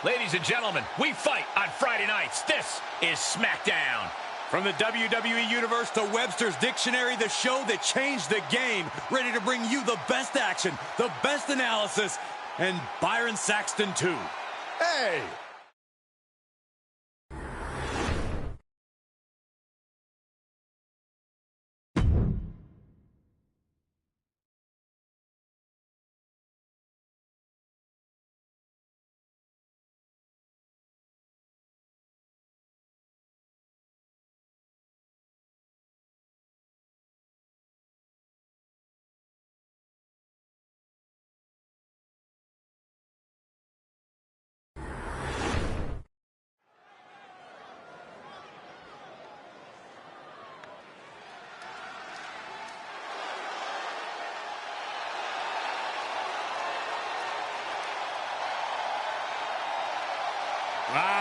Ladies and gentlemen, we fight on Friday nights. This is SmackDown. From the WWE Universe to Webster's Dictionary, the show that changed the game. Ready to bring you the best action, the best analysis, and Byron Saxton, too. Hey!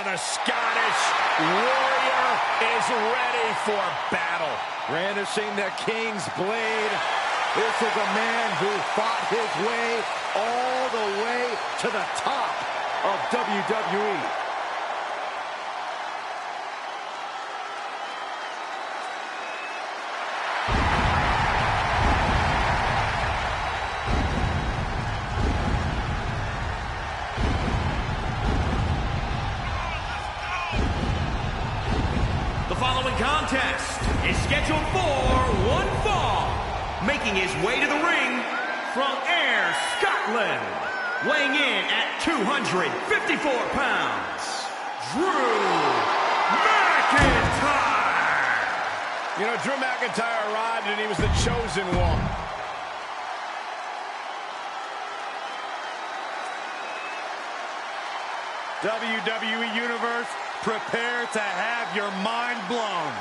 The Scottish Warrior is ready for battle. Brandishing the King's blade. This is a man who fought his way all the way to the top of WWE. Contest is scheduled for one fall. Making his way to the ring from Ayr, Scotland, weighing in at 254 pounds, Drew McIntyre. You know, Drew McIntyre arrived and he was the chosen one. WWE Universe, prepare to have your mind blown.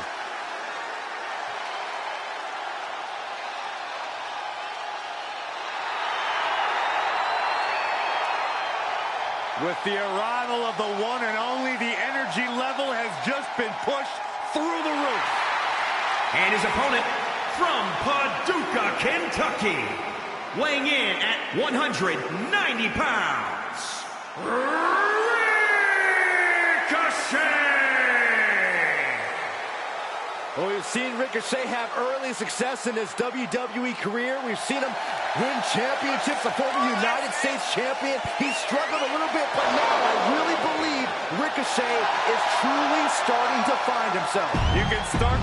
With the arrival of the one and only, the energy level has just been pushed through the roof. And his opponent from Paducah, Kentucky, weighing in at 190 pounds, Well, we've seen Ricochet have early success in his WWE career. We've seen him win championships, a former United States champion. He struggled a little bit, but now I really believe Ricochet is truly starting to find himself. You can start.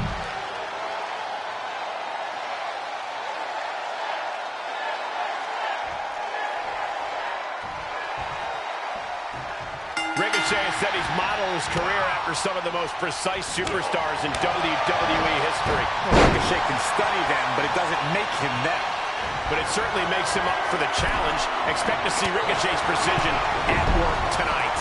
Ricochet has said he's modeled his career after some of the most precise superstars in WWE history. Ricochet can study them, but it doesn't make him them. But it certainly makes him up for the challenge. Expect to see Ricochet's precision at work tonight.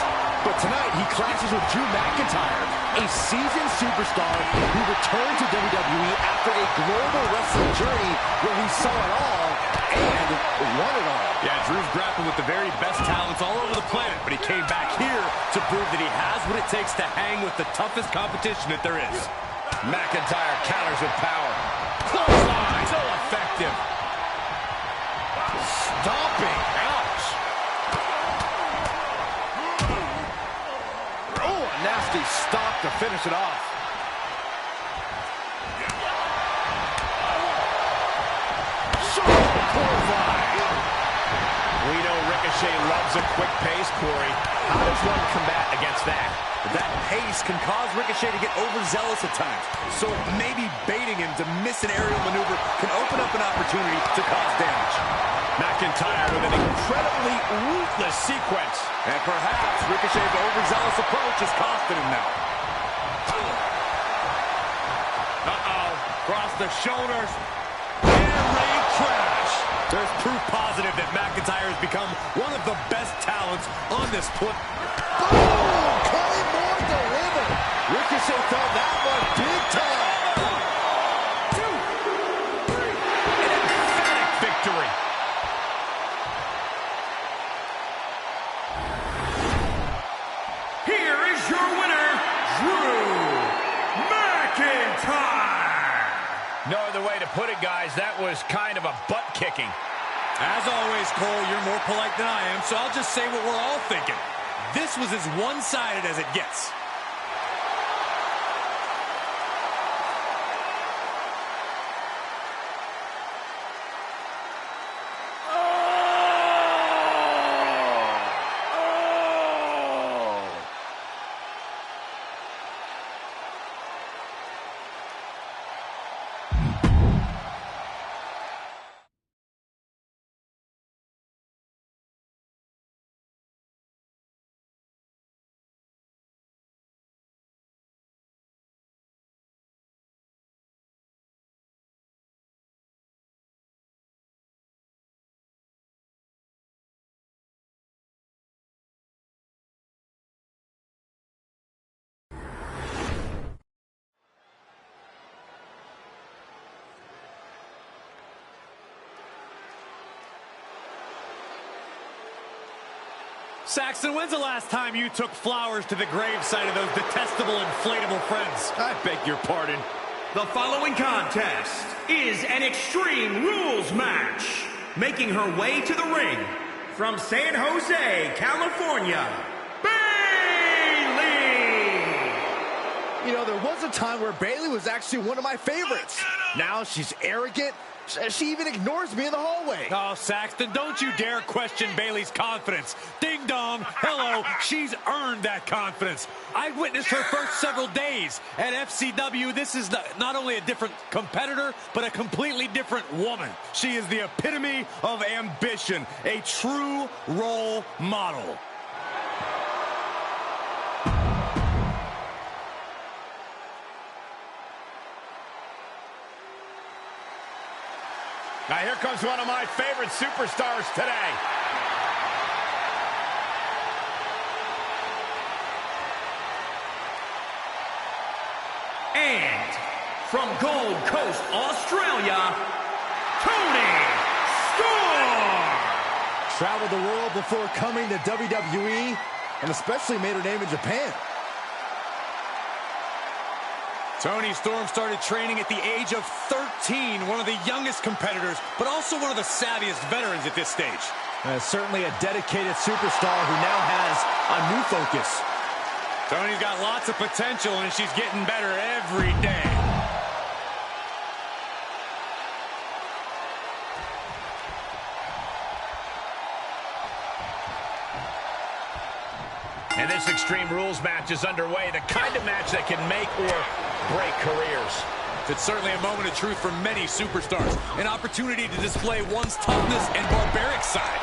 But tonight, he clashes with Drew McIntyre, a seasoned superstar who returned to WWE after a global wrestling journey where he saw it all and won it all. Yeah, Drew's grappled with the very best talents all over the planet, but he came back here to prove that he has what it takes to hang with the toughest competition that there is. McIntyre counters with power. Clothesline, so effective. Stomping. Ouch. Oh, a nasty stomp to finish it off. We know Ricochet loves a quick pace, Corey. How does one combat against that? That pace can cause Ricochet to get overzealous at times. So maybe baiting him to miss an aerial maneuver can open up an opportunity to cause damage. McIntyre with an incredibly ruthless sequence. And perhaps Ricochet's overzealous approach is costing him now. Cross the shoulders. And ring crash. There's proof positive that McIntyre has become one of the best talents on this planet. Boom! Kohlman delivered. Ricochet felt that one big time. 1, 2, 3. An emphatic victory. Here is your winner, Drew McIntyre. No other way to put it, guys. That was kind of a butt-kicking. As always, Cole, you're more polite than I am, so I'll just say what we're all thinking. this was as one-sided as it gets. Saxton, when's the last time you took flowers to the gravesite of those detestable inflatable friends? I beg your pardon. The following contest is an Extreme Rules match. Making her way to the ring from San Jose, California, Bayley! You know, there was a time where Bayley was actually one of my favorites. Now she's arrogant. She even ignores me in the hallway. Oh, Saxton, don't you dare question Bayley's confidence. Ding dong, hello, she's earned that confidence. I witnessed her first several days at FCW. This is not only a different competitor, but a completely different woman. She is the epitome of ambition, a true role model. Now here comes one of my favorite superstars today. And from Gold Coast, Australia, Tony Storm! Traveled the world before coming to WWE, and especially made her name in Japan. Tony Storm started training at the age of 13, one of the youngest competitors, but also one of the savviest veterans at this stage. Certainly a dedicated superstar who now has a new focus. Tony's got lots of potential, and she's getting better every day. And this Extreme Rules match is underway, the kind of match that can make or break careers. It's certainly a moment of truth for many superstars, an opportunity to display one's toughness and barbaric side.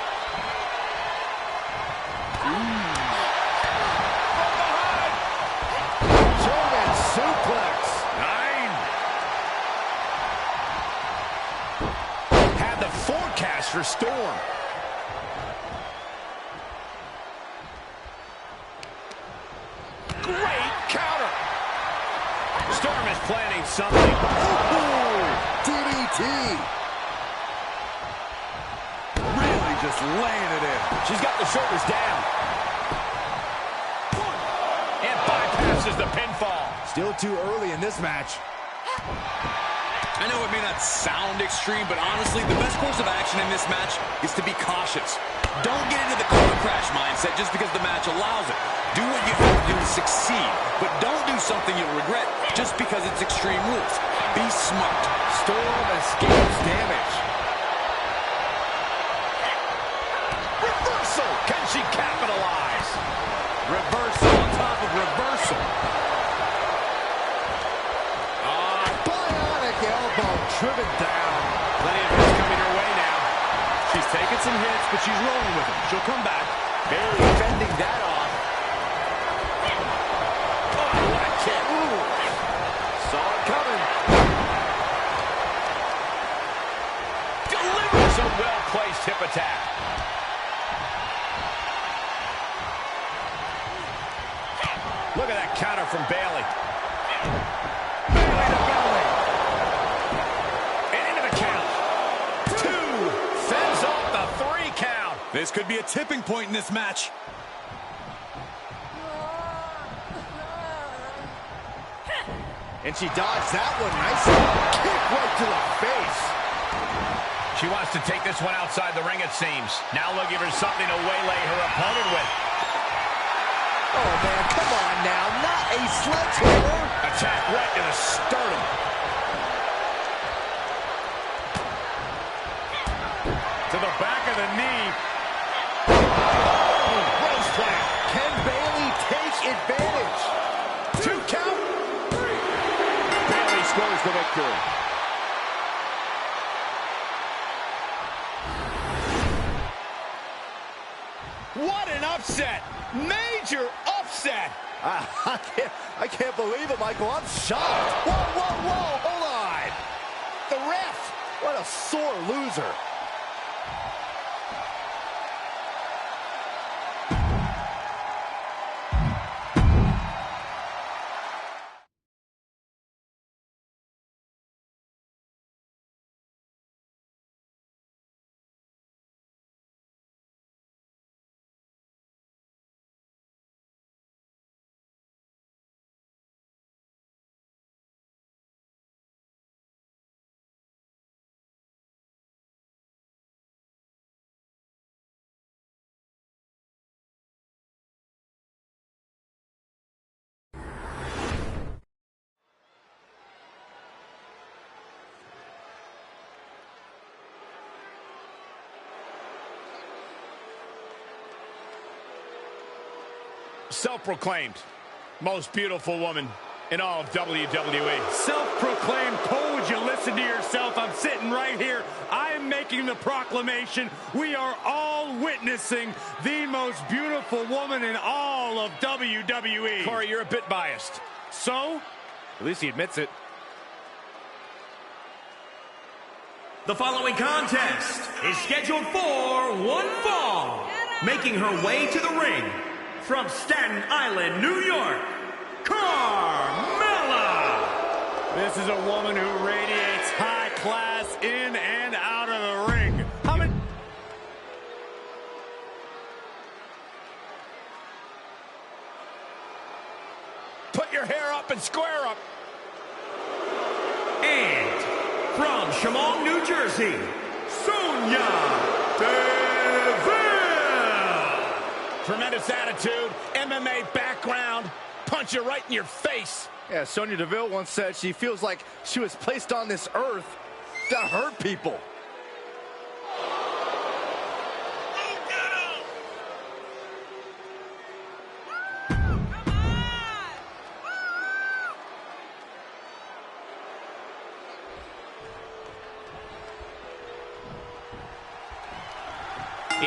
German suplex. 9. Had the forecast for Storm. Great counter. Storm is planning something. Ooh, DDT. Really just laying it in. She's got the shoulders down. And bypasses the pinfall. Still too early in this match. I know it may not sound extreme, but honestly, the best course of action in this match is to be cautious. Don't get into the car crash mindset just because the match allows it. Do what you have to do to succeed, but don't do something you'll regret just because it's Extreme Rules. Be smart. Storm escapes damage. Reversal. Can she capitalize? Reversal on top of reversal. Bionic elbow driven down. Plenty of hits coming her way now. She's taking some hits, but she's rolling with them. She'll come back. Barely fending that off. Oh, what a kick. Ooh. Saw it coming. Delivers a well-placed hip attack. Look at that counter from Bayley. Bayley to belly. And into the count. 2. Fends off the 3 count. This could be a tipping point in this match. And she dodged that one nicely. Kick right to the face. She wants to take this one outside the ring, it seems. Now looking for something to waylay her opponent with. Oh, man, come on now. Not a sledgehammer. Attack right in the sternum. To the back of the knee. Oh, rose plant. Can Bayley take advantage? 2 count. Bayley scores the victory. What an upset! Major upset! I can't believe it, Michael. I'm shocked. Whoa, whoa, whoa. Hold on. The ref. What a sore loser. Self-proclaimed most beautiful woman in all of WWE. Self-proclaimed. Cole, would you listen to yourself? I'm sitting right here. I'm making the proclamation. We are all witnessing the most beautiful woman in all of WWE. Corey, you're a bit biased. So? At least he admits it. The following contest is scheduled for one fall. Making her way to the ring from Staten Island, New York, Carmella. This is a woman who radiates high class in and out of the ring. How many... Put your hair up and square up. And from Chemung, New Jersey, Sonya Deville. Tremendous attitude, MMA background, punch you right in your face. Yeah, Sonya Deville once said she feels like she was placed on this earth to hurt people.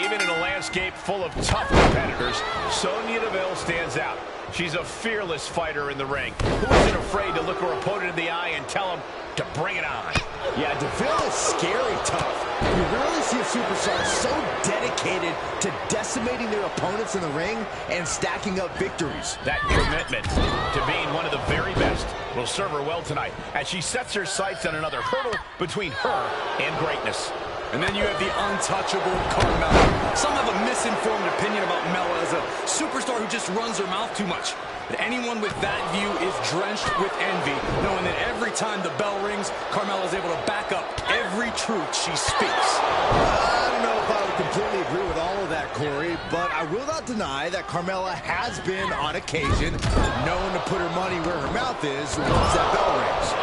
Even in a landscape full of tough competitors, Sonya Deville stands out. She's a fearless fighter in the ring, who isn't afraid to look her opponent in the eye and tell him to bring it on. Yeah, Deville is scary tough. You rarely see a superstar so dedicated to decimating their opponents in the ring and stacking up victories. That commitment to being one of the very best will serve her well tonight as she sets her sights on another hurdle between her and greatness. And then you have the untouchable Carmella. Some have a misinformed opinion about Mella as a superstar who just runs her mouth too much. But anyone with that view is drenched with envy, knowing that every time the bell rings, Carmella is able to back up every truth she speaks. I don't know if I would completely agree with all of that, Corey, but I will not deny that Carmella has been, on occasion, known to put her money where her mouth is once that bell rings.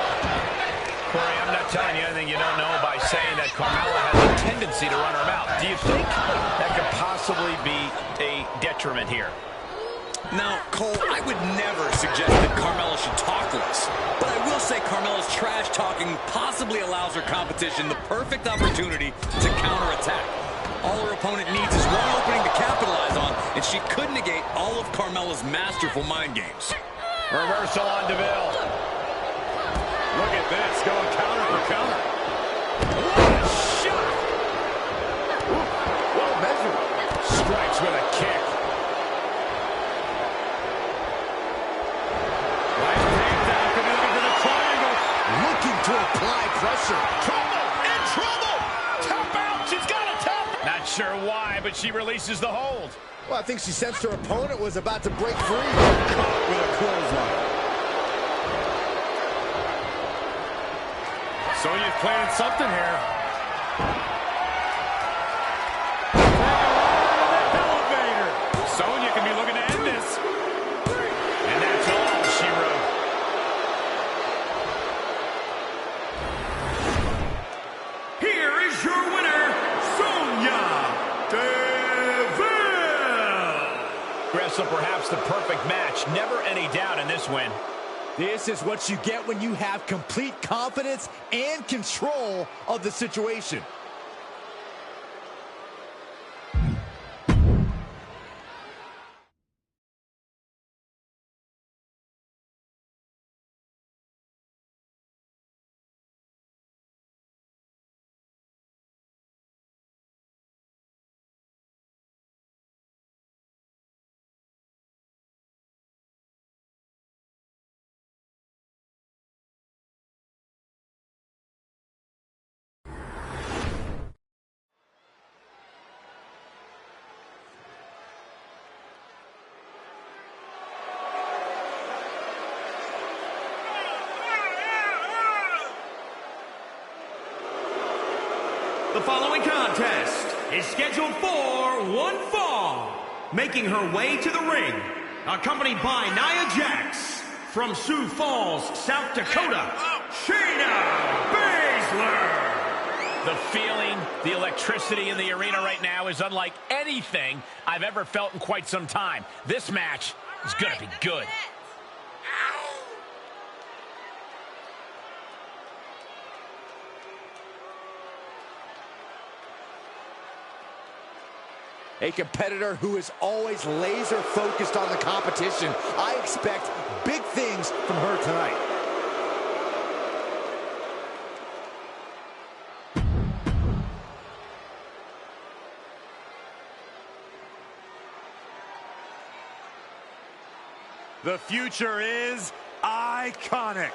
Corey, I'm not telling you anything you don't know by saying that Carmella has a tendency to run her mouth. Do you think that could possibly be a detriment here? Now, Cole, I would never suggest that Carmella should talk less. But I will say Carmella's trash talking possibly allows her competition the perfect opportunity to counterattack. All her opponent needs is one opening to capitalize on, and she could negate all of Carmella's masterful mind games. Reversal on Deville. Look at this, going counter for counter. What a shot! Well measured. Strikes with a kick. Nice takedown, could be looking for the triangle. Looking to apply pressure. Trouble! In trouble! Tap out! She's got a tap! Not sure why, but she releases the hold. Well, I think she sensed her opponent was about to break free. Caught with a clothesline. Sonya's planning something here. Elevator. Sonya can be looking to end this. also perhaps the perfect match. Never any doubt in this win. This is what you get when you have complete confidence and control of the situation. The following contest is scheduled for one fall. Making her way to the ring, accompanied by Nia Jax, from Sioux Falls, South Dakota, Shayna Baszler. The feeling, the electricity in the arena right now is unlike anything I've ever felt in quite some time. This match is going to be good. A competitor who is always laser focused on the competition. I expect big things from her tonight. The future is iconic.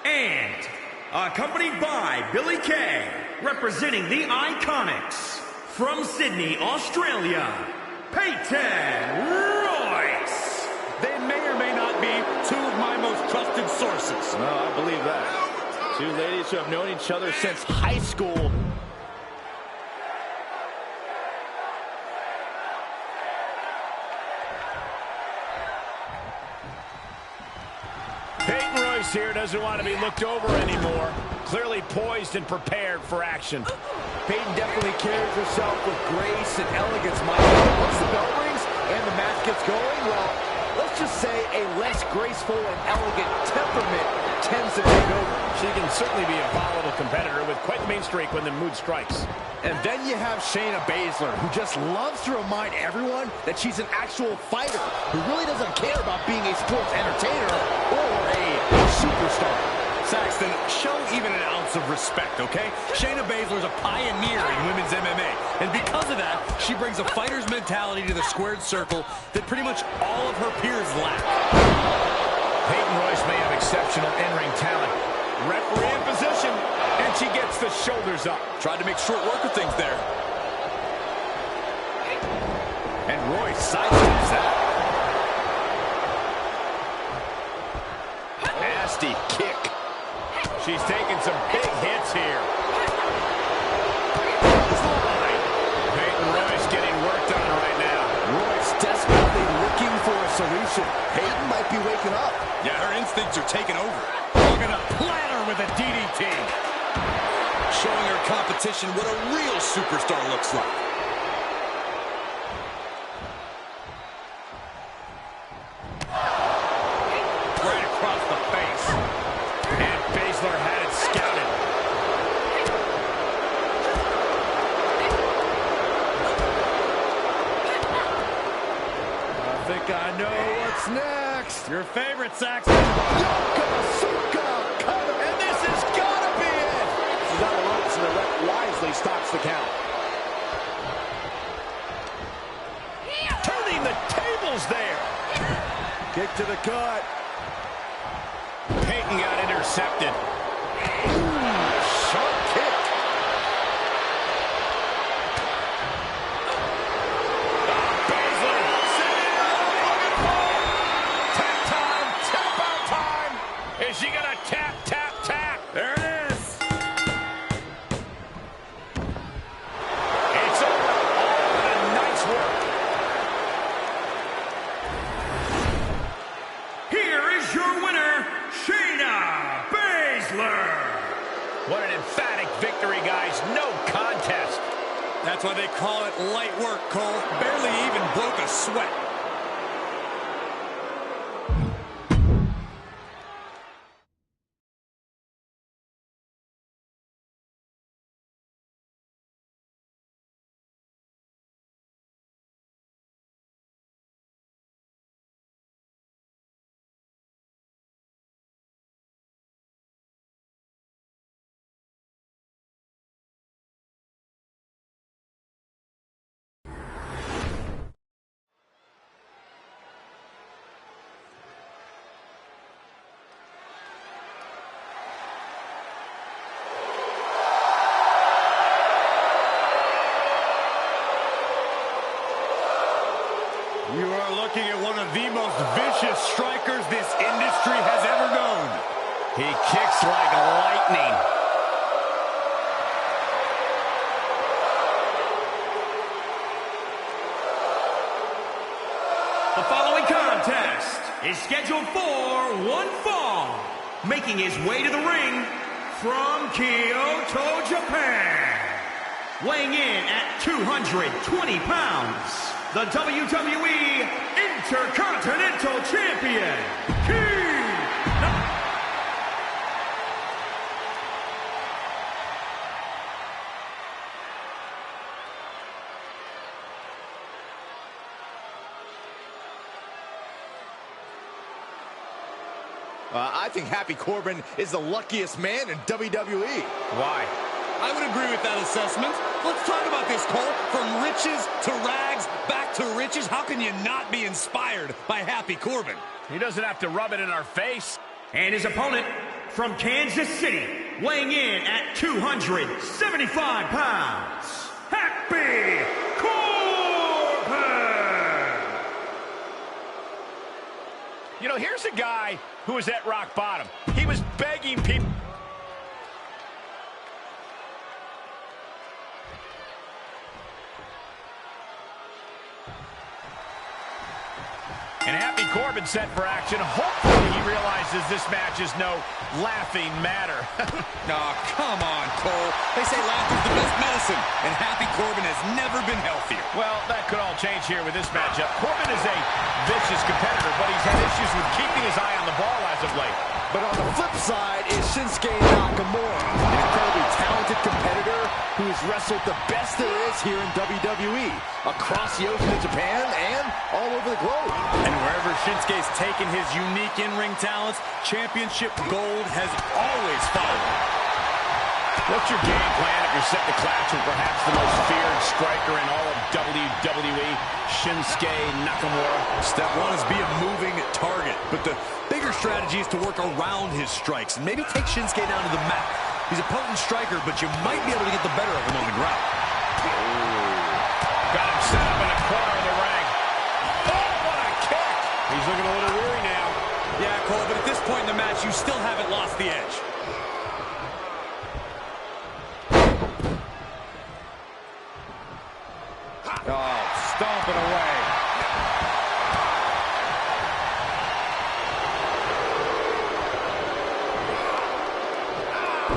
And accompanied by Billy Kay, representing the Iconics, from Sydney, Australia, Peyton Royce. They may or may not be two of my most trusted sources. No, I believe that. Two ladies who have known each other since high school. Peyton Royce here doesn't want to be looked over anymore. Clearly poised and prepared for action. Peyton definitely carries herself with grace and elegance, Michael. Once the bell rings and the match gets going, well, let's just say a less graceful and elegant temperament tends to take over. She can certainly be a volatile competitor with quite the mean streak when the mood strikes. And then you have Shayna Baszler, who just loves to remind everyone that she's an actual fighter, who really doesn't care about being a sports entertainer or a superstar. Saxton, show even an ounce of respect, okay? Shayna Baszler's a pioneer in women's MMA, and because of that, she brings a fighter's mentality to the squared circle that pretty much all of her peers lack. Peyton Royce may have exceptional in-ring talent. Referee in position, and she gets the shoulders up. Tried to make short work of things there. And Royce sidesteps that. Nasty kick. She's taking some big hits here. Peyton Royce getting worked on right now. Royce desperately looking for a solution. Peyton might be waking up. Yeah, her instincts are taking over. Look at a platter with a DDT. Showing her competition what a real superstar looks like. Right across the face. And Baszler had it scouted. I think I know what's next. Your favorite, Saxton. And this has got to be it. She's on the ropes, and the ref wisely stops the count. Turning the tables there. Kick to the gut. Peyton got intercepted. Sharp kick. Baszler sitting out. Tap time, tap out time. Is she gonna tap, tap, tap? There it is. It's over. All in a nice work. Here is your winner, Shayna Baszler. That's why they call it light work, Cole. Barely even broke a sweat. You are looking at one of the most vicious strikers this industry has ever known. He kicks like lightning. The following contest is scheduled for one fall. Making his way to the ring from Kyoto, Japan. Weighing in at 220 pounds. The WWE Intercontinental Champion, King. I think Happy Corbin is the luckiest man in WWE. Why? I would agree with that assessment. Let's talk about this, Cole. From riches to rags, back to riches. How can you not be inspired by Happy Corbin? He doesn't have to rub it in our face. And his opponent from Kansas City, weighing in at 275 pounds, Happy Corbin! You know, here's a guy who was at rock bottom. He was begging people. And Happy Corbin set for action. Hopefully he realizes this match is no laughing matter. Oh, come on, Cole. They say laughter's the best medicine, and Happy Corbin has never been healthier. Well, that could all change here with this matchup. Corbin is a vicious competitor, but he's had issues with keeping his eye on the ball as of late. But on the flip side is Shinsuke Nakamura, an incredibly talented competitor who has wrestled the best there is here in WWE, across the ocean in Japan and all over the globe. And wherever Shinsuke's taken his unique in-ring talents, championship gold has always followed. What's your game plan if you're set to clash with perhaps the most feared striker in all of WWE, Shinsuke Nakamura? Step one is be a moving target, but the bigger strategy is to work around his strikes and maybe take Shinsuke down to the mat. He's a potent striker, but you might be able to get the better of him on the ground. Got him set up in a corner of the ring. Oh, what a kick! He's looking a little weary now. Yeah, Cole, but at this point in the match, you still haven't lost the edge. Oh, stomping away.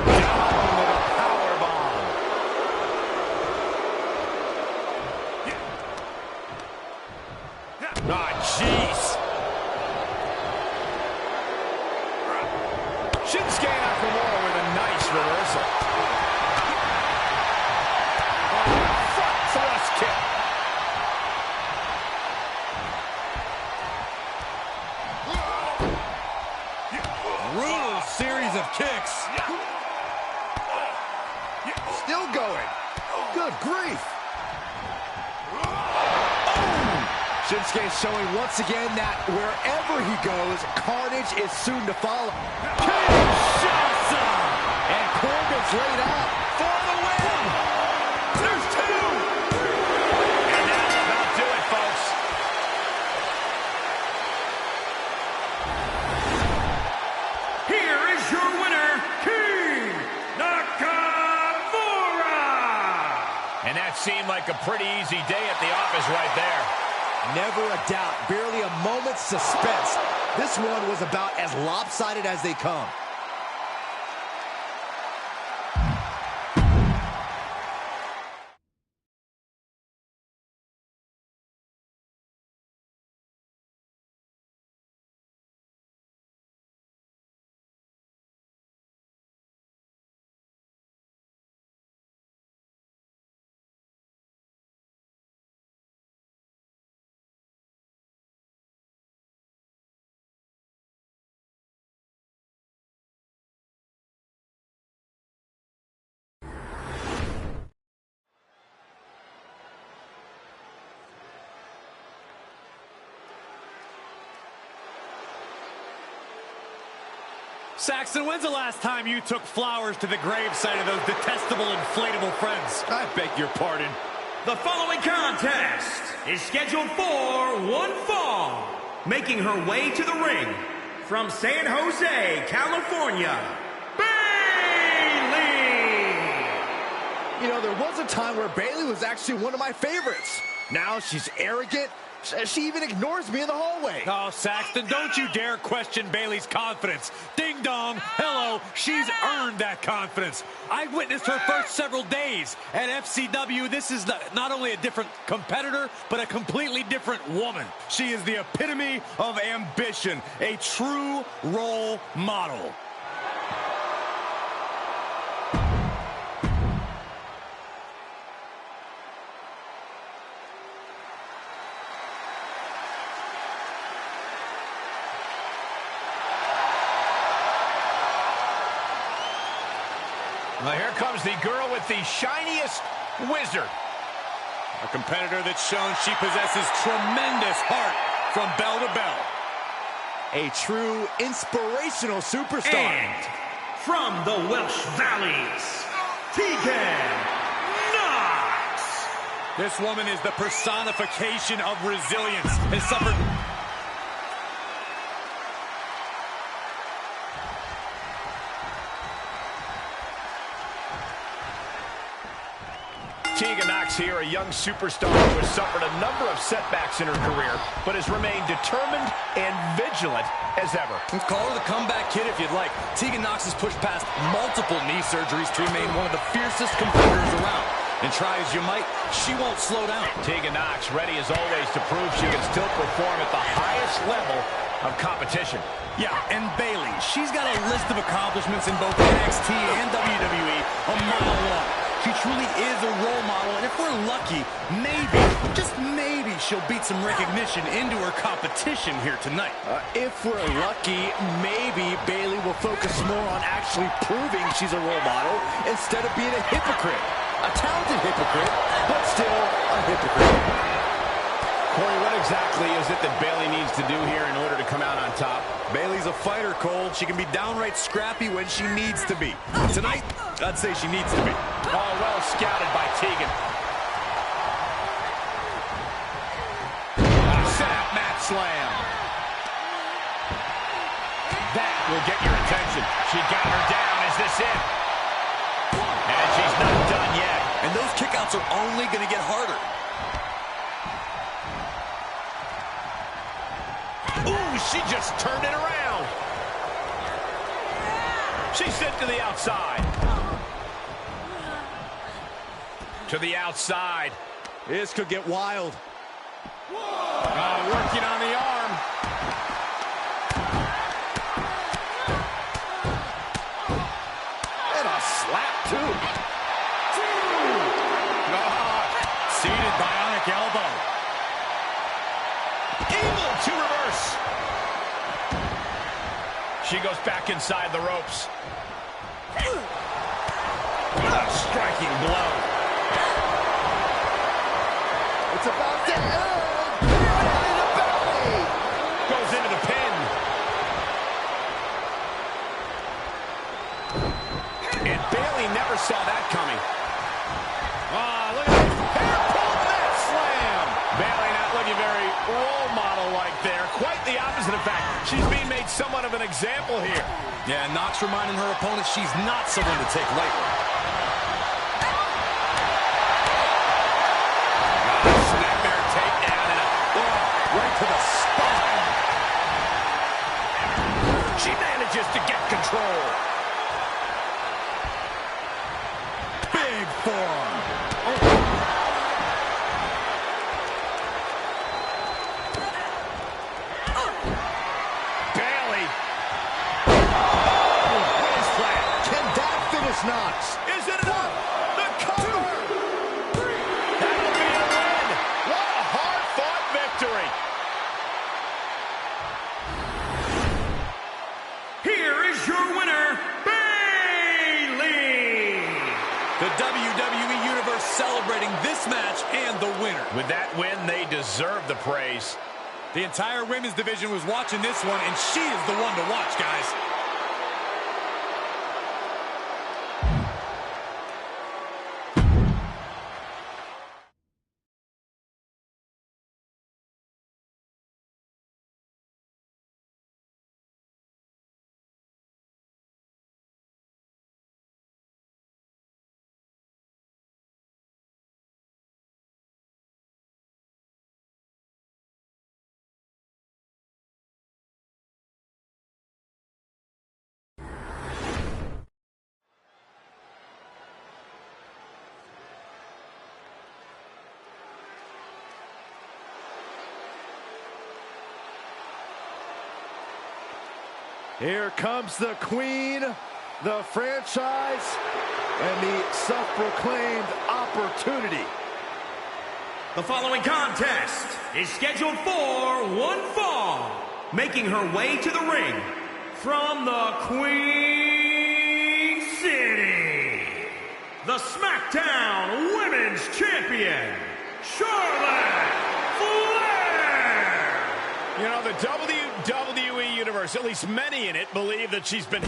Down with a powerbomb. Ah, jeez. Shinsuke Nakamura with a nice reversal. Front thrust kick. Brutal series of kicks. Still going. Good grief. Shinsuke showing once again that wherever he goes, carnage is soon to follow. Kinshasa! And Corbin's laid out for the win. There's two! And that'll about do it, folks. Here is your winner, King Nakamura! And that seemed like a pretty easy day at the office right there. Never a doubt, barely a moment's suspense. This one was about as lopsided as they come. Saxton, when's the last time you took flowers to the gravesite of those detestable inflatable friends? I beg your pardon. The following contest is scheduled for one fall. Making her way to the ring from San Jose, California, Bayley! You know, there was a time where Bayley was actually one of my favorites. Now she's arrogant. She even ignores me in the hallway. Oh, Saxton, don't you dare question Bayley's confidence. Ding dong, hello, she's earned that confidence. I witnessed her first several days at FCW. This is not only a different competitor, but a completely different woman. She is the epitome of ambition, a true role model. Well, here comes the girl with the shiniest wizard. A competitor that's shown she possesses tremendous heart from bell to bell. A true inspirational superstar. And from the Welsh Valleys, Tegan Knox. This woman is the personification of resilience. Has suffered... Tegan Knox here, a young superstar who has suffered a number of setbacks in her career, but has remained determined and vigilant as ever. Call her the comeback kid if you'd like. Tegan Knox has pushed past multiple knee surgeries to remain one of the fiercest competitors around. And try as you might, she won't slow down. Tegan Knox, ready as always to prove she can still perform at the highest level of competition. Yeah, and Bayley, she's got a list of accomplishments in both NXT and WWE a mile long. She truly is a role model, and if we're lucky, maybe, just maybe, she'll beat some recognition into her competition here tonight. If we're lucky, maybe Bayley will focus more on actually proving she's a role model instead of being a hypocrite. A talented hypocrite, but still a hypocrite. Corey, what exactly is it that Bayley needs to do here in order to come out on top? Bayley's a fighter, Cole. She can be downright scrappy when she needs to be. Tonight, I'd say she needs to be. Oh, well scouted by Tegan. Set out mat slam. That will get your attention. She got her down. Is this it? And she's not done yet. And those kickouts are only going to get harder. Ooh, she just turned it around. She's sent to the outside. To the outside. This could get wild. Working on the arm. And a slap, too. Seated bionic elbow. Able to reverse. She goes back inside the ropes. A striking blow. It's about to end. Belly to belly. Goes into the pin. And Bayley never saw that coming. Look at this. Hair pulled that slam. Bayley not looking very role model-like there. Quite the opposite, in fact. She's being made somewhat of an example here. Yeah, Knox reminding her opponent she's not someone to take lightly. Snapmare takedown and Right to the spine. she manages to get control. Big forearm. Bayley. Can that finish Knox? Is it enough? The cover. That will be a win. What a hard-fought victory. Here is your winner, Bayley! The WWE Universe celebrating this match and the winner. With that win, they deserve the praise. The entire women's division was watching this one, and she is the one to watch, guys. Here comes the queen, the franchise, and the self-proclaimed opportunity. The following contest is scheduled for one fall. Making her way to the ring from the Queen City, the SmackDown Women's Champion, Charlotte Flair. You know, the WWE Universe, at least many in it, believe that she's been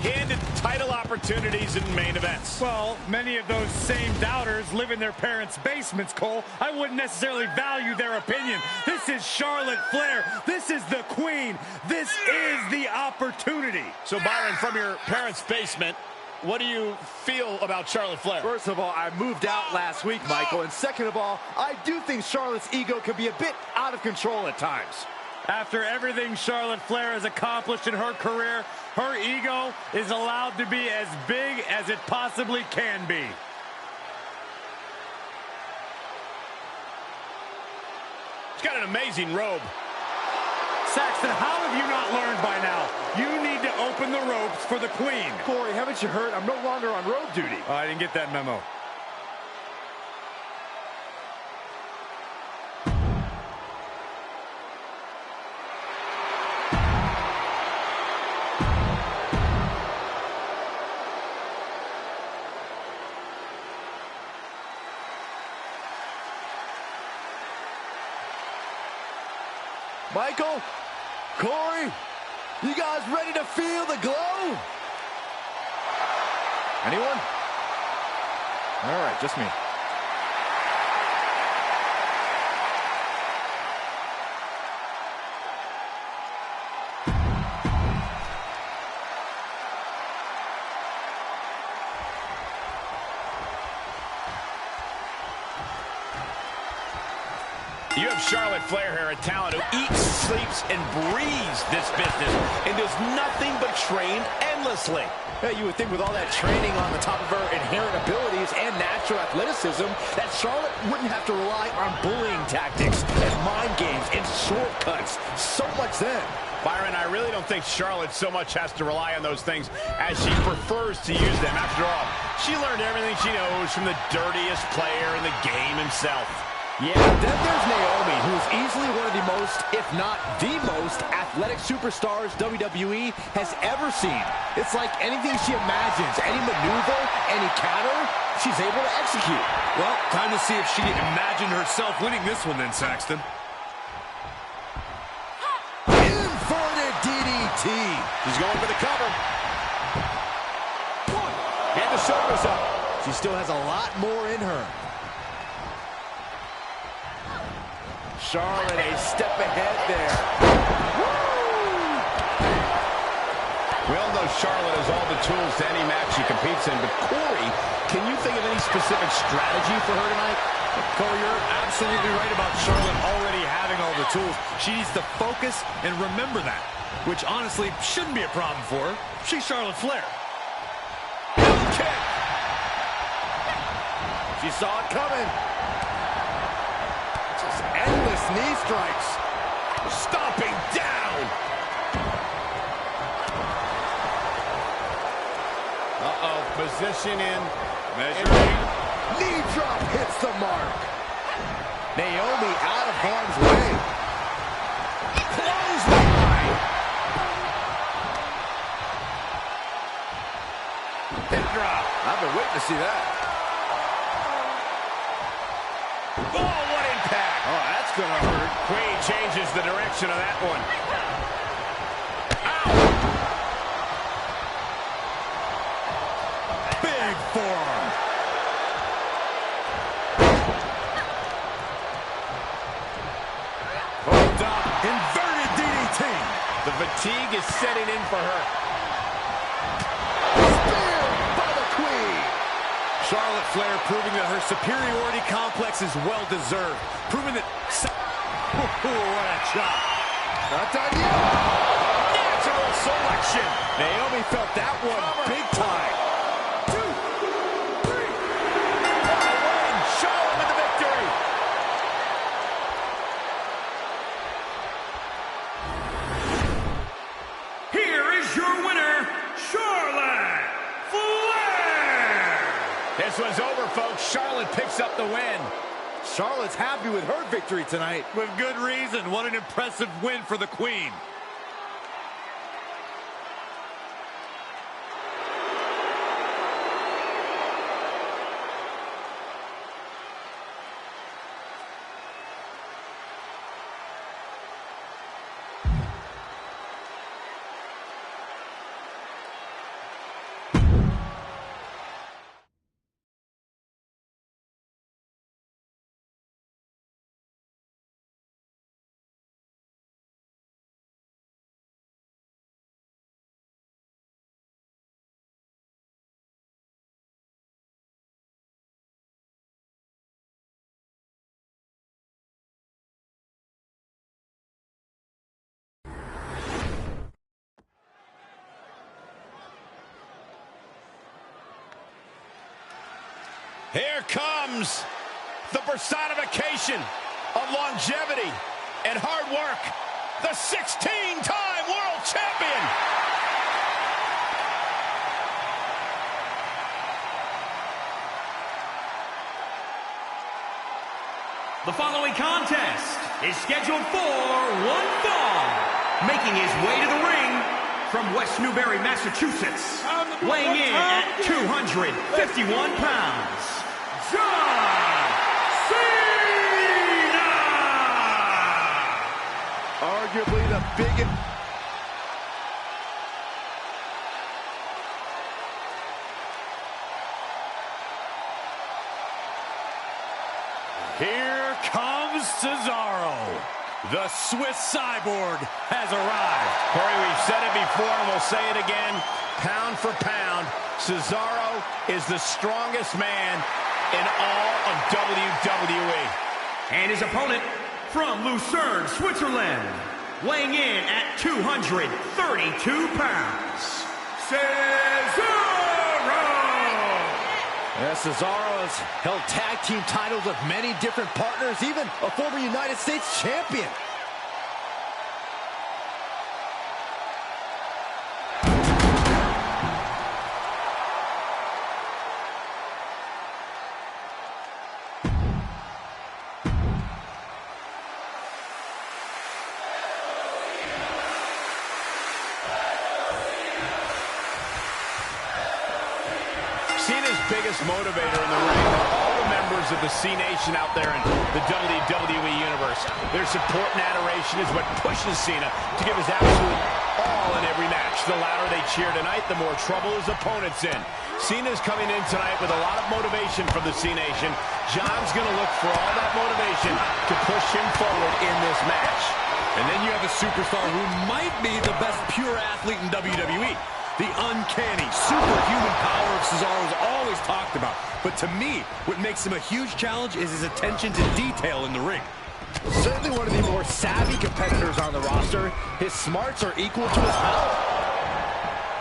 handed title opportunities in main events. Well, many of those same doubters live in their parents' basements, Cole. I wouldn't necessarily value their opinion. This is Charlotte Flair. This is the queen. This is the opportunity. So, Byron, from your parents' basement, what do you feel about Charlotte Flair? First of all, I moved out last week, Michael. And second of all, I do think Charlotte's ego can be a bit out of control at times. After everything Charlotte Flair has accomplished in her career, her ego is allowed to be as big as it possibly can be. She's got an amazing robe. Saxton, how have you not learned by now? You need to open the ropes for the queen. Corey, haven't you heard? I'm no longer on robe duty. Oh, I didn't get that memo. Michael, Corey, you guys ready to feel the glow? Anyone? All right, just me. You have Charlotte Flair here, a talent who eats, sleeps, and breathes this business and does nothing but train endlessly. Hey, you would think with all that training on the top of her inherent abilities and natural athleticism that Charlotte wouldn't have to rely on bullying tactics and mind games and shortcuts. So much then. Byron, I really don't think Charlotte so much has to rely on those things as she prefers to use them. After all, she learned everything she knows from the dirtiest player in the game himself. Yeah, then there's Naomi, who is easily one of the most, if not the most, athletic superstars WWE has ever seen. It's like anything she imagines, any maneuver, any counter, she's able to execute. Well, time to see if she imagined herself winning this one then, Saxton. Inverted DDT. She's going for the cover. And the shoulders up. She still has a lot more in her. Charlotte a step ahead there. We all know Charlotte has all the tools to any match she competes in, but Corey, can you think of any specific strategy for her tonight? Cole, you're absolutely right about Charlotte already having all the tools. She needs to focus and remember that, which honestly shouldn't be a problem for her. She's Charlotte Flair. Kick. She saw it coming. Endless knee strikes. Stomping down. Uh-oh, position in. Measuring. Knee drop hits the mark. Naomi out of harm's way. Clothesline. Pin drop. I've been waiting to see that. Oh, what impact. Oh, that's gonna hurt. Queen changes the direction of that one. Ow! Big forearm. Hold up. Inverted DDT. The fatigue is setting in for her. Spear by the Queen. Charlotte Flair proving that her superiority complex is well-deserved. Proving that... what a chop. Not done yet. Natural selection. Naomi felt that one big time. 2, 3. What a win. Charlotte with the victory. Here is your this one's over, folks. Charlotte picks up the win. Charlotte's happy with her victory tonight. With good reason. What an impressive win for the Queen. Here comes the personification of longevity and hard work, the 16-time world champion. The following contest is scheduled for one fall. Making his way to the ring from West Newbury, Massachusetts, weighing in at 251 pounds, John Cena! Arguably the biggest... Here comes Cesaro. The Swiss cyborg has arrived. Corey, we've said it before and we'll say it again. Pound for pound, Cesaro is the strongest man in all of WWE. And his opponent from Lucerne, Switzerland, weighing in at 232 pounds, Cesaro! Cesaro has held tag team titles with many different partners, even a former United States champion. Cena's biggest motivator in the ring are all the members of the C Nation out there in the WWE Universe. Their support and adoration is what pushes Cena to give his absolute all in every match. The louder they cheer tonight, the more trouble his opponent's in. Cena's coming in tonight with a lot of motivation from the C Nation. John's going to look for all that motivation to push him forward in this match. And then you have a superstar who might be the best pure athlete in WWE. The uncanny, superhuman power of Cesaro is always talked about. But to me, what makes him a huge challenge is his attention to detail in the ring. Certainly one of the more savvy competitors on the roster. His smarts are equal to his power.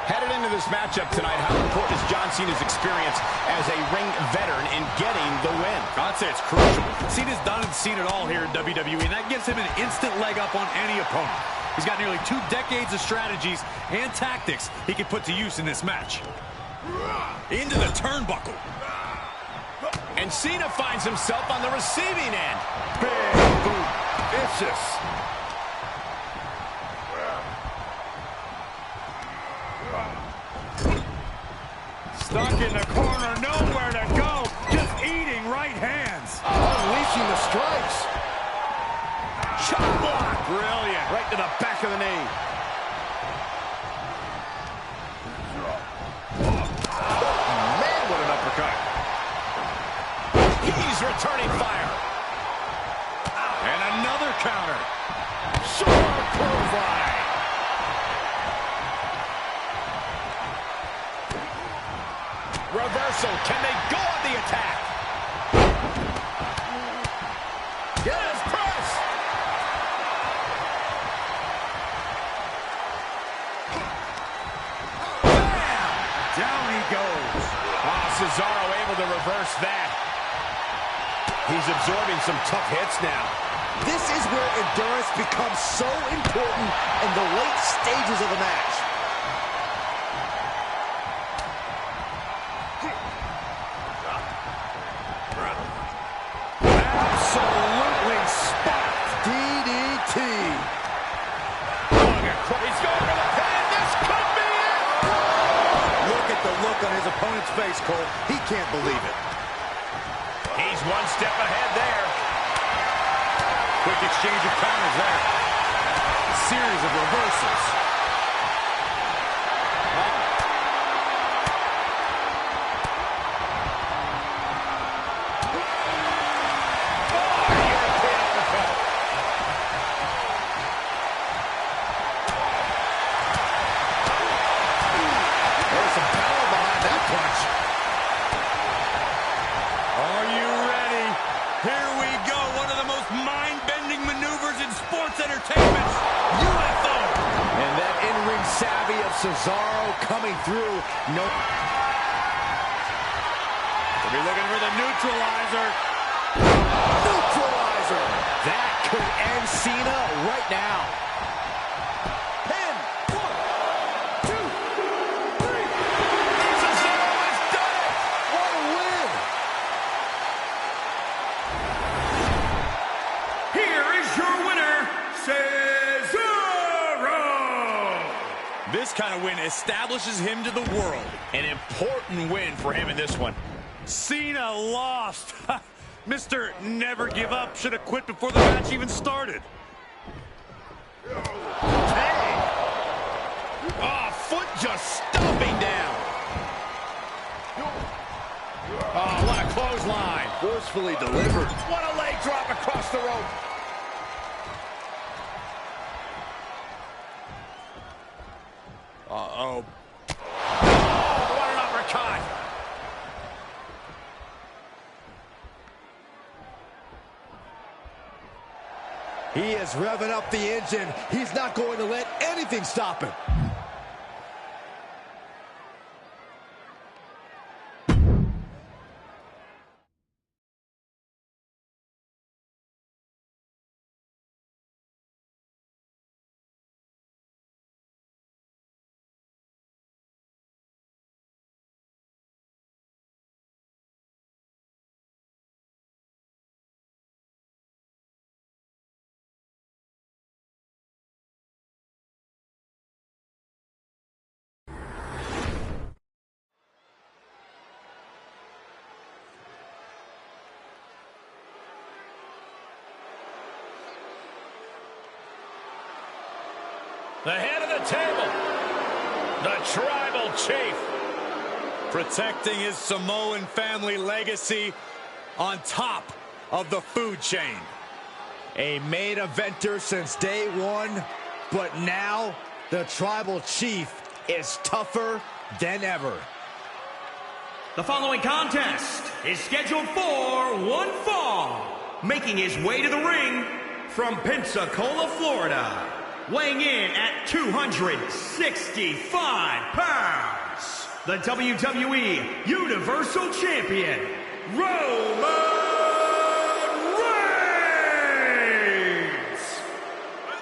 Headed into this matchup tonight, how important is John Cena's experience as a ring veteran in getting the win? I'd say it's crucial. Cena's done and seen it all here in WWE, and that gives him an instant leg up on any opponent. He's got nearly 2 decades of strategies and tactics he can put to use in this match. Into the turnbuckle. And Cena finds himself on the receiving end. Big boot, vicious. Stuck in the corner, nowhere to go. Just eating right hands. Unleashing the strikes. Chop block. Brilliant. Right to the back of the knee. Man, what an uppercut. He's returning fire. And another counter. Short clothesline. Reversal. Can they go on the attack? Yes, press. Bam! Down he goes. Cesaro able to reverse that. He's absorbing some tough hits now. This is where endurance becomes so important in the late stages of the match. face, Cole. He can't believe it. He's one step ahead there. Quick exchange of counters there. A series of reversals. Cesaro coming through. Nope. We'll be looking for the neutralizer. Neutralizer. That could end Cena right now. 10, 1, 2, 3. Cesaro has done it. What a win. Here is your winner, Cesaro. This kind of win establishes him to the world. An important win for him in this one. Cena lost. Mr. Never Give Up should have quit before the match even started. Hey! Oh, foot just stomping down. Oh, what a clothesline. Forcefully delivered. What a leg drop across the rope. Uh-oh. Oh, what an uppercut. He is revving up the engine. He's not going to let anything stop him. The head of the table, the Tribal Chief. Protecting his Samoan family legacy on top of the food chain. A main eventer since day one, but now the Tribal Chief is tougher than ever. The following contest is scheduled for one fall. Making his way to the ring from Pensacola, Florida. Weighing in at 265 pounds, the WWE Universal Champion, Roman Reigns!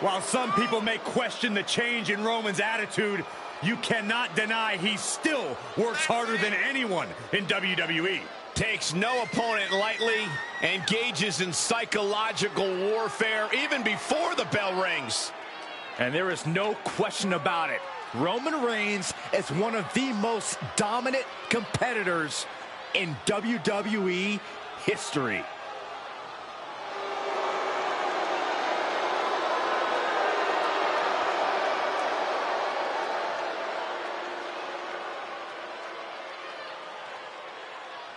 While some people may question the change in Roman's attitude, you cannot deny he still works harder than anyone in WWE. Takes no opponent lightly, engages in psychological warfare even before the bell rings. And there is no question about it. Roman Reigns is one of the most dominant competitors in WWE history.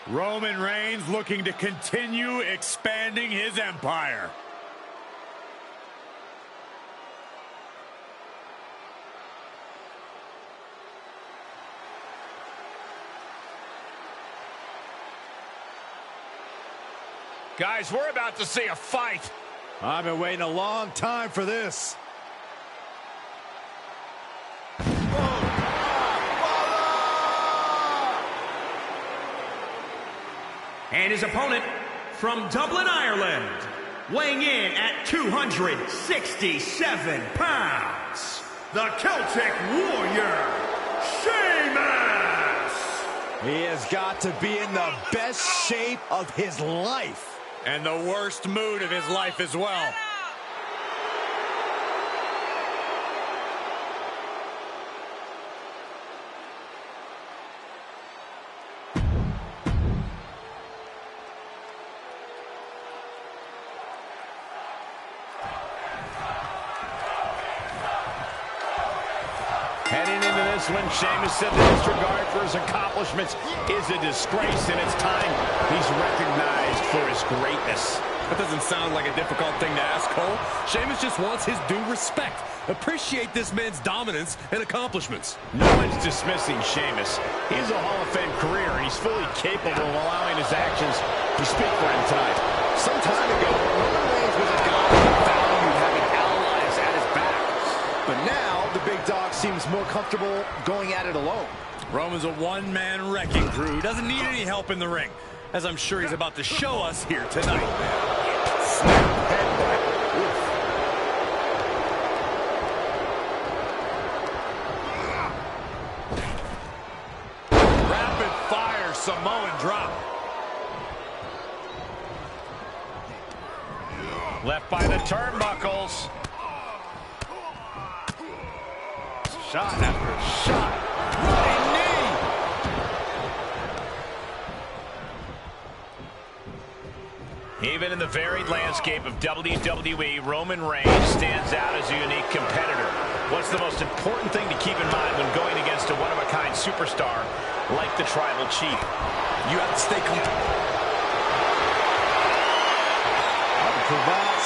Roman Reigns looking to continue expanding his empire. Guys, we're about to see a fight. I've been waiting a long time for this. And his opponent from Dublin, Ireland, weighing in at 267 pounds, the Celtic Warrior, Sheamus! He has got to be in the best shape of his life. And the worst mood of his life as well. this one. Sheamus said the disregard for his accomplishments is a disgrace, and it's time he's recognized for his greatness. That doesn't sound like a difficult thing to ask, Cole. Sheamus just wants his due respect. Appreciate this man's dominance and accomplishments. No one's dismissing Sheamus. He has a Hall of Fame career, and he's fully capable of allowing his actions to speak for him tonight. Some time ago, Roman Reigns was a guy who valued having allies at his back. But now, the big dog seems more comfortable going at it alone. Roman's a one-man wrecking crew. Doesn't need any help in the ring, as I'm sure he's about to show us here tonight. Snap headbutt. Rapid-fire Samoan drop. Left by the turnbuckles. Shot after shot. Running knee. Even in the varied landscape of WWE, Roman Reigns stands out as a unique competitor. What's the most important thing to keep in mind when going against a one-of-a-kind superstar like the Tribal Chief? You have to stay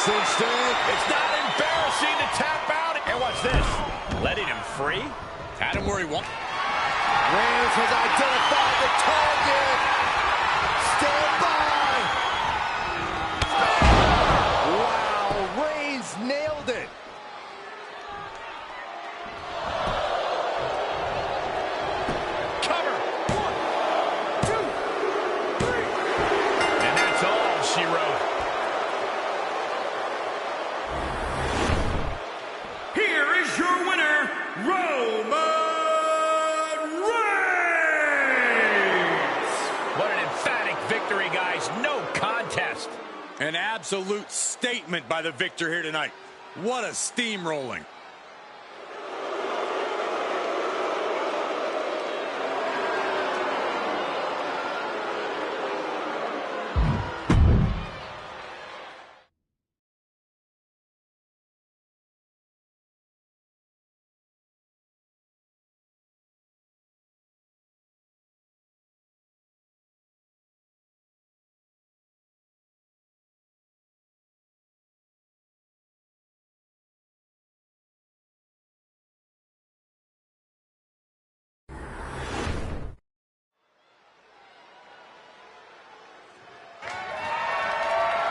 It's not embarrassing to tap out. And what's this? Letting him free? Had him where he wants. Reigns has identified the target. Stand by. Wow, Reigns nailed it. Cover. 1, 2, 3. And that's all she wrote. Here is your winner, Roman Reigns! What an emphatic victory, guys. No contest. An absolute statement by the victor here tonight. What a steamrolling.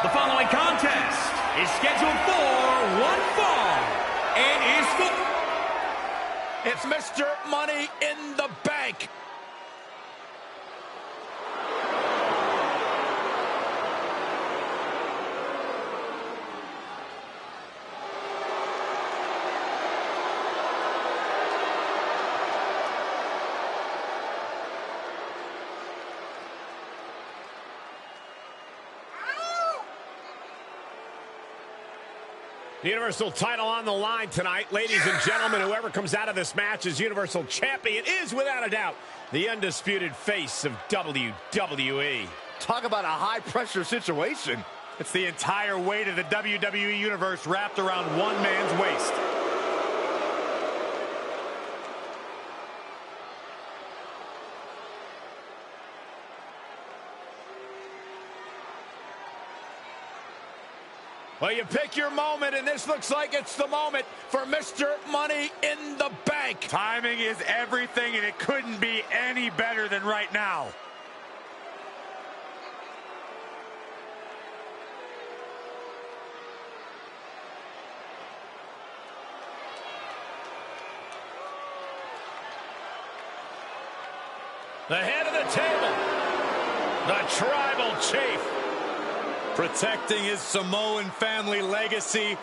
The following contest is scheduled for one fall and is for... It's Mr. Money in the Bank. The Universal title on the line tonight. Ladies and gentlemen, whoever comes out of this match as Universal Champion is, without a doubt, the undisputed face of WWE. Talk about a high-pressure situation. It's the entire weight of the WWE Universe wrapped around one man's waist. Well, you pick your moment, and this looks like it's the moment for Mr. Money in the Bank. Timing is everything, and it couldn't be any better than right now. The head of the table, the Tribal Chief. Protecting his Samoan family legacy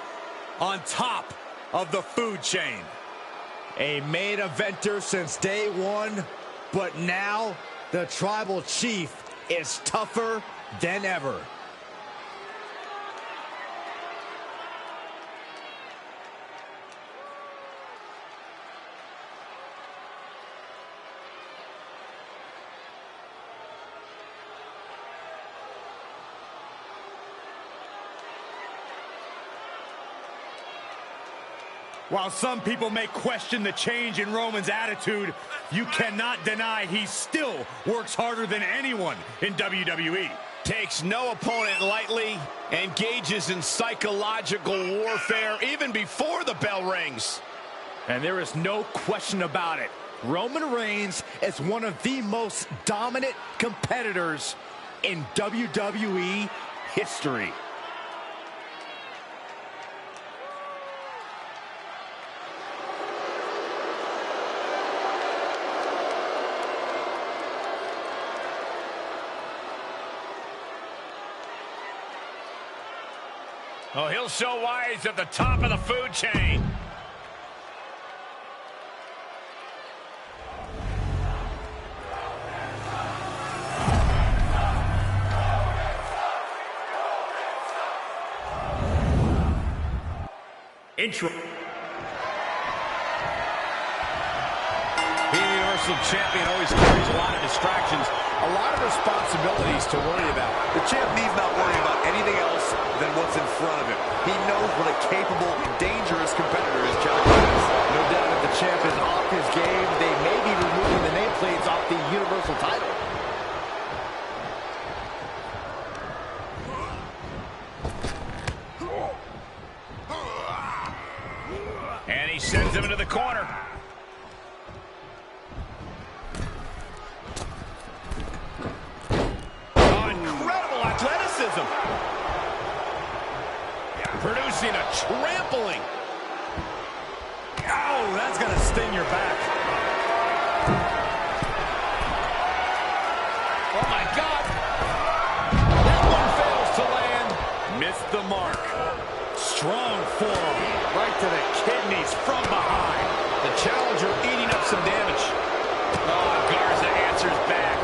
on top of the food chain. A main eventer since day one, but now the Tribal Chief is tougher than ever. While some people may question the change in Roman's attitude, you cannot deny he still works harder than anyone in WWE. Takes no opponent lightly, engages in psychological warfare even before the bell rings. And there is no question about it. Roman Reigns is one of the most dominant competitors in WWE history. Oh, he'll show why he's at the top of the food chain. Intro. Being the Universal Champion always carries a lot of distractions, a lot of responsibilities to worry about. The champ needs not worry about anything else than what's in front of him. He knows what a capable, dangerous competitor his challenger is. No doubt if the champ is off his game, they may be removing the nameplates off the Universal title. And he sends him into the corner. Oh, incredible athleticism. Producing a trampling. Oh, that's going to sting your back. Oh, my God. That one fails to land. Missed the mark. Strong forearm. Right to the kidneys from behind. The challenger eating up some damage. Oh, Garza answers back.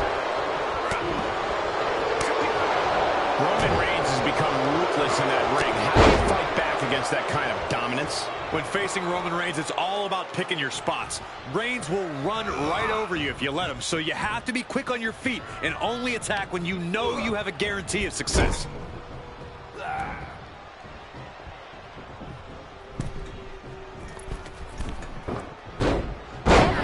Roman Reigns has become ruthless in that ring. How do you fight back against that kind of dominance? When facing Roman Reigns, it's all about picking your spots. Reigns will run right over you if you let him, so you have to be quick on your feet and only attack when you know you have a guarantee of success.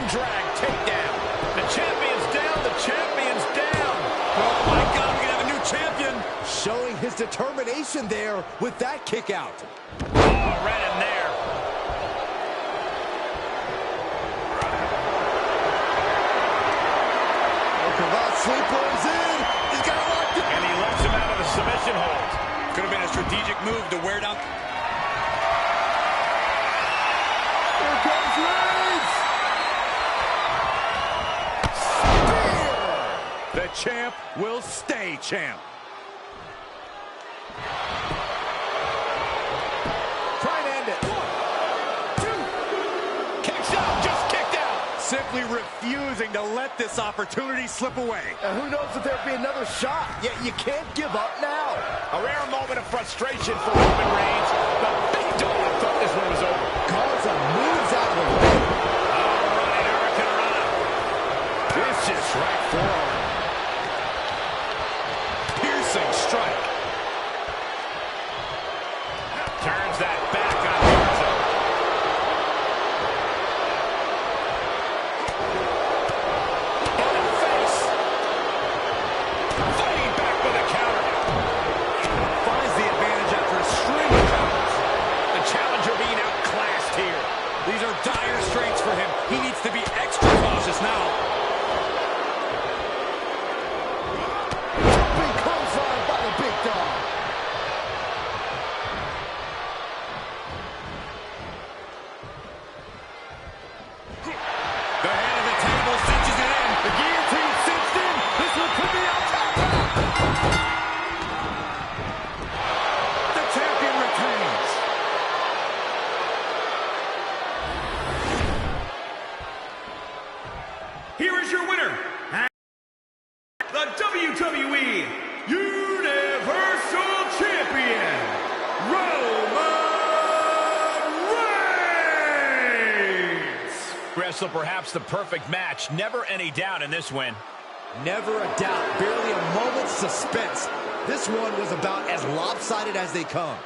Drag takedown. The champion's down. The champion's down. Oh, my God, we're going to have a new champion. Showing his determination there with that kick out. Oh, right in there. Sleeper is in. He's got it locked in. And he lets him out of the submission hold. Could have been a strategic move to wear down. Here comes Reigns. Spear. The champ will stay champ. Try and end it. 1, 2. Kicks out. Just kicked out. Simply refusing to let this opportunity slip away. And who knows if there'll be another shot. Yet you can't give up now. A rare moment of frustration for Roman Reigns. The big dog thought this one was over. Garza moves out of the way. All right, Hurricanrana. Vicious right forearm. Piercing strike. Turns that back on Garza. And a face. Fighting back with a counter. Finds the advantage after a string of counters. The challenger being outclassed here. These are dire straits for him. He needs to be extra cautious now. Jumping clothesline by the big dog. The head of the table cinches it in. The guillotine cinched in. This one could be out. The champion retains. Here is your winner, the WWE Universal Champion, Roman Reigns. Wrestle perhaps the perfect match. Never any doubt in this win. Never a doubt. Barely a moment's suspense. This one was about as lopsided as they come.